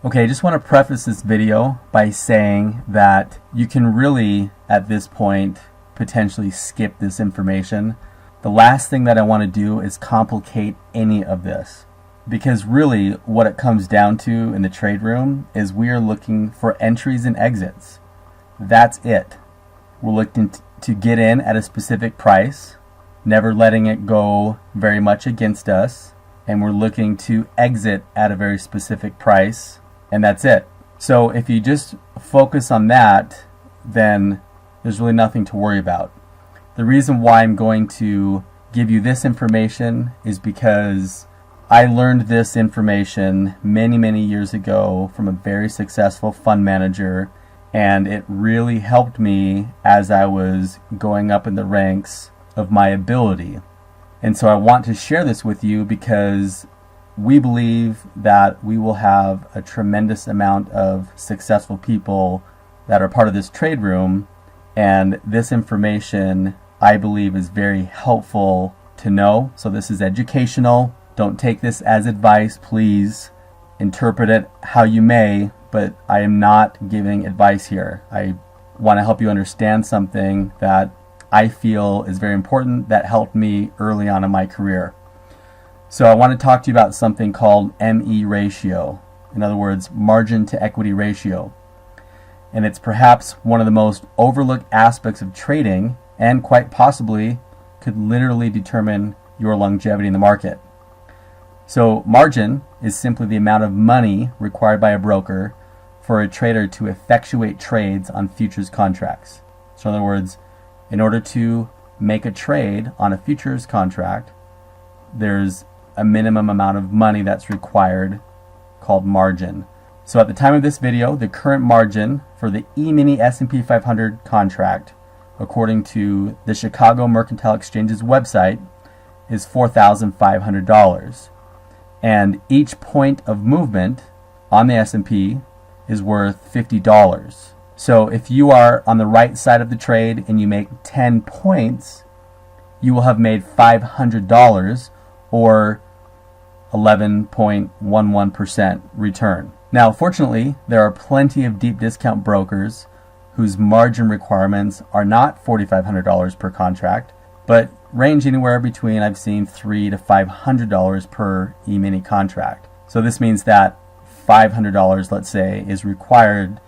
Okay, I just want to preface this video by saying that you can really, at this point, potentially skip this information. The last thing that I want to do is complicate any of this, because really what it comes down to in the trade room is we are looking for entries and exits. That's it. We're looking to get in at a specific price, never letting it go very much against us, and we're looking to exit at a very specific price, and that's it. So if you just focus on that, then there's really nothing to worry about. The reason why I'm going to give you this information is because I learned this information many years ago from a very successful fund manager, and it really helped me as I was going up in the ranks of my ability. And so I want to share this with you because we believe that we will have a tremendous amount of successful people that are part of this trade room, and this information I believe is very helpful to know. So this is educational. Don't take this as advice, please. Interpret it how you may, but I am not giving advice here. I want to help you understand something that I feel is very important that helped me early on in my career. So I want to talk to you about something called ME ratio. In other words, margin to equity ratio. And it's perhaps one of the most overlooked aspects of trading, and quite possibly could literally determine your longevity in the market. So margin is simply the amount of money required by a broker for a trader to effectuate trades on futures contracts. So in other words, in order to make a trade on a futures contract, there's a minimum amount of money that's required called margin. So at the time of this video, the current margin for the E-mini S&P 500 contract, according to the Chicago Mercantile Exchange's website, is $4,500. And each point of movement on the S&P is worth $50. So if you are on the right side of the trade and you make 10 points, you will have made $500 or 11.11% return. Now, fortunately, there are plenty of deep discount brokers whose margin requirements are not $4,500 per contract, but range anywhere between, I've seen, $300 to $500 per E-mini contract. So this means that $500, let's say, is required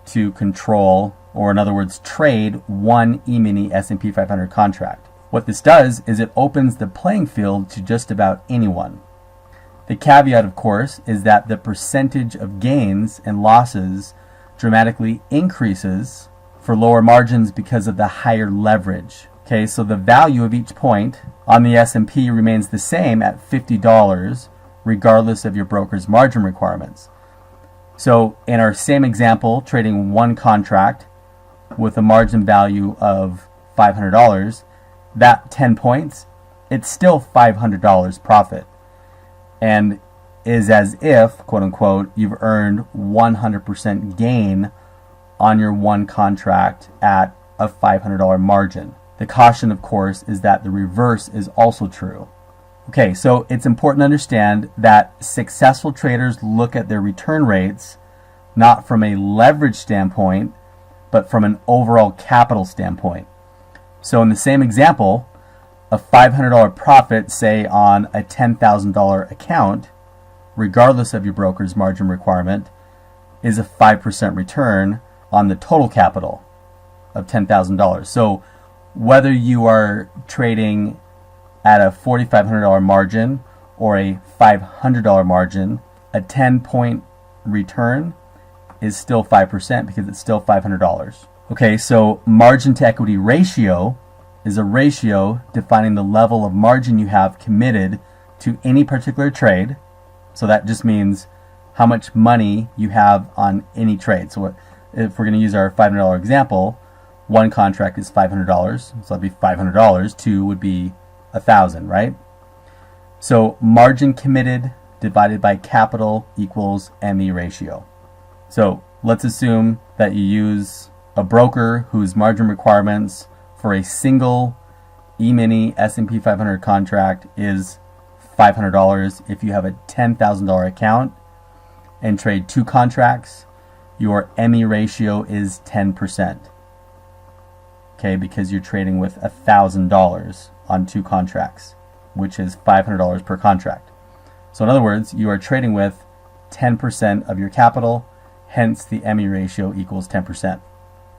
to control, or in other words, trade one E-mini S&P 500 contract. What this does is it opens the playing field to just about anyone. The caveat, of course, is that the percentage of gains and losses dramatically increases for lower margins because of the higher leverage. Okay, so the value of each point on the S&P remains the same at $50 regardless of your broker's margin requirements. So in our same example, trading one contract with a margin value of $500, that 10 points, it's still $500 profit, and is as if, quote unquote, you've earned 100% gain on your one contract at a $500 margin. The caution, of course, is that the reverse is also true. Okay, so it's important to understand that successful traders look at their return rates not from a leverage standpoint, but from an overall capital standpoint. So in the same example, a $500 profit, say on a $10,000 account, regardless of your broker's margin requirement, is a 5% return on the total capital of $10,000. So whether you are trading at a $4,500 margin or a $500 margin, a 10-point return is still 5% because it's still $500. Okay, so margin to equity ratio is a ratio defining the level of margin you have committed to any particular trade. So that just means how much money you have on any trade. So if we're going to use our $500 example, one contract is $500, so that'd be $500. Two would be $1,000, right? So margin committed divided by capital equals ME ratio. So let's assume that you use a broker whose margin requirements for a single E-mini S&P 500 contract is $500 if you have a $10,000 account, and trade 2 contracts, your ME ratio is 10%. Okay, because you're trading with $1,000 on 2 contracts, which is $500 per contract. So in other words, you are trading with 10% of your capital, hence the ME ratio equals 10%.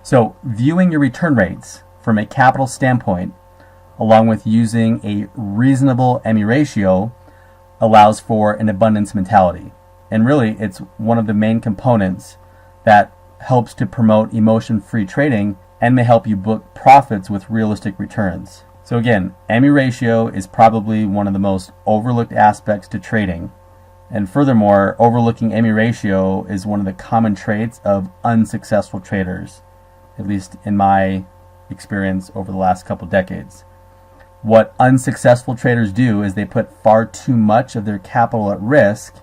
So viewing your return rates from a capital standpoint, along with using a reasonable ME ratio, allows for an abundance mentality. And really, it's one of the main components that helps to promote emotion-free trading and may help you book profits with realistic returns. So again, ME ratio is probably one of the most overlooked aspects to trading. And furthermore, overlooking ME ratio is one of the common traits of unsuccessful traders, at least in my experience over the last couple decades. What unsuccessful traders do is they put far too much of their capital at risk,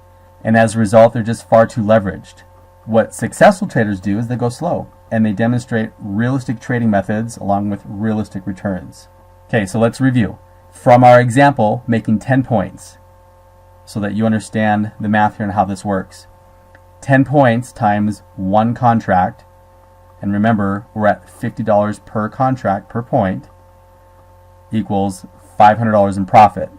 and as a result, they're just far too leveraged. What successful traders do is they go slow, and they demonstrate realistic trading methods along with realistic returns. Okay, so let's review. From our example, making 10 points, so that you understand the math here and how this works. 10 points times 1 contract, and remember, we're at $50 per contract per point, equals $500 in profit.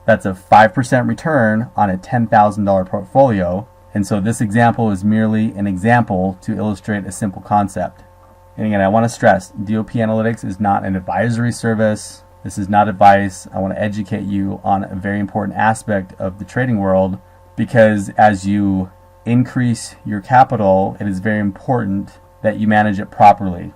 That's a 5% return on a $10,000 portfolio, and so this example is merely an example to illustrate a simple concept. And again, I want to stress, DOP Analytics is not an advisory service. This is not advice. I want to educate you on a very important aspect of the trading world, because as you increase your capital, it is very important that you manage it properly.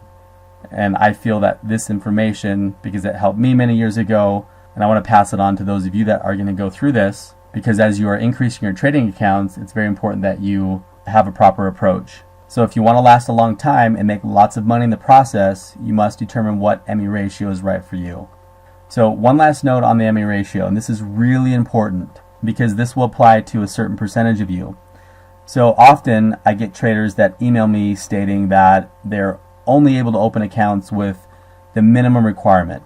And I feel that this information, because it helped me many years ago, and I want to pass it on to those of you that are going to go through this, because as you are increasing your trading accounts, it's very important that you have a proper approach. So if you want to last a long time and make lots of money in the process, you must determine what ME ratio is right for you. So one last note on the ME ratio, and this is really important because this will apply to a certain percentage of you. So often I get traders that email me stating that they're only able to open accounts with the minimum requirement.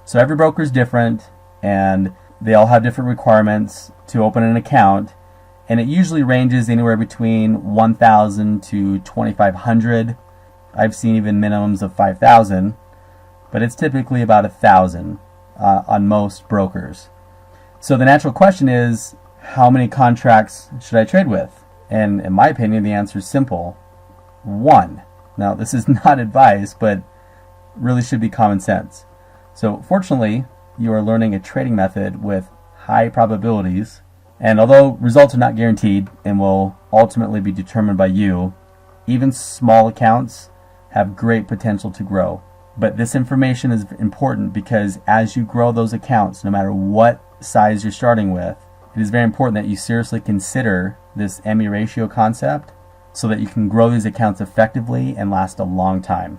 So every broker is different, and they all have different requirements to open an account, and it usually ranges anywhere between $1,000 to $2,500. I've seen even minimums of $5,000, but it's typically about $1,000 on most brokers. So the natural question is, how many contracts should I trade with? And in my opinion, the answer is simple: 1. Now, this is not advice, but really should be common sense. So fortunately, you are learning a trading method with high probabilities, and although results are not guaranteed and will ultimately be determined by you, even small accounts have great potential to grow. But this information is important because as you grow those accounts, no matter what size you're starting with, it is very important that you seriously consider this ME ratio concept so that you can grow these accounts effectively and last a long time.